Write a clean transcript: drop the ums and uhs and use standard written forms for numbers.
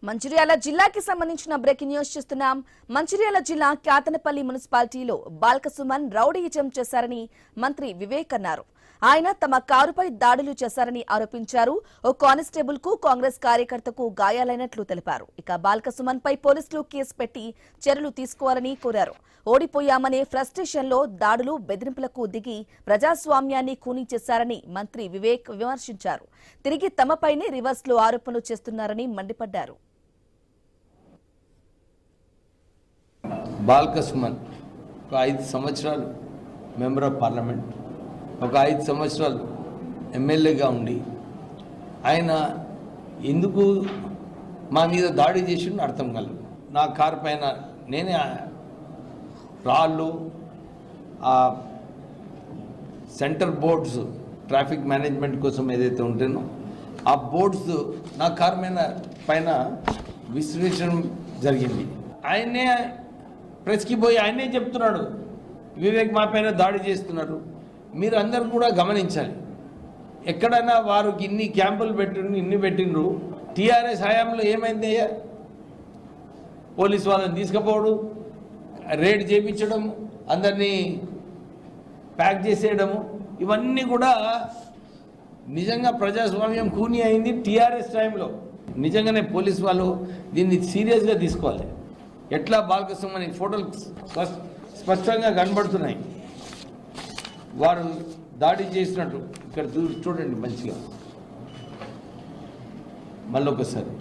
మంచిర్యాల జిల్లాకి సంబంధించిన breaking news చూస్తున్నాం. మంచిర్యాల జిల్లా క్యాతనపల్లి మున్సిపాలిటీలో బాల్కసుమన్ రౌడీయిజం చేశారని మంత్రి వివేక్ అన్నారు. ఆయన తమ కారుపై దాడులు చేశారని ఆరోపించారు. ఓ కానిస్టేబుల్ కు కాంగ్రెస్ కార్యకర్తకు గాయాలైనట్లు తెలిపారు. ఇక బాల్కసుమన్ పై పోలీసులు కేసు పెట్టి చర్యలు తీసుకోవాలని కోరారు. ఓడిపోయామనే ఫ్రస్ట్రేషన్ లో దాడులు బెదిరింపులకు దిగి ప్రజాస్వామ్యాన్ని ఖూనీ చేశారని మంత్రి వివేక్ విమర్శించారు. తిరిగి తమపైనే రివర్స్ లో ఆరోపణలు చేస్తున్నారని మండిపడ్డారు. బాల్కసుమన్ ఒక 5 సంవత్సరాలు మెంబర్ ఆఫ్ పార్లమెంట్, ఒక 5 సంవత్సరాలు ఎమ్మెల్యేగా ఉండి ఆయన ఎందుకు మా మీద దాడి చేసిండో అర్థం కాలేదు. నా కారు పైన నేనే రాళ్ళు, ఆ సెంటర్ బోర్డ్స్ ట్రాఫిక్ మేనేజ్మెంట్ కోసం ఏదైతే ఉంటేనో ఆ బోర్డ్స్ నా కారు పైన విసిరేయడం జరిగింది. ఆయనే ప్రెస్కి పోయి ఆయనే చెప్తున్నాడు, వివేక్ మా పైన దాడి చేస్తున్నారు. మీరు అందరూ కూడా గమనించాలి. ఎక్కడైనా వారికి ఇన్ని క్యాంపులు పెట్టిండ్రు. టీఆర్ఎస్ హయాంలో ఏమైంది అయ్యా? పోలీసు వాళ్ళని తీసుకుపోవడం, రేడ్ చేయించడం, అందరినీ ప్యాక్ చేసేయడము, ఇవన్నీ కూడా నిజంగా ప్రజాస్వామ్యం ఖూనీ అయింది టీఆర్ఎస్ టైంలో. నిజంగానే పోలీసు వాళ్ళు దీన్ని సీరియస్గా తీసుకోవాలి. ఎట్లా బాల్కసుమన్ ఫోటోలు స్పష్టంగా కనబడుతున్నాయి వారు దాడి చేసినట్టు. ఇక్కడ చూడండి మంచిగా మళ్ళొకసారి.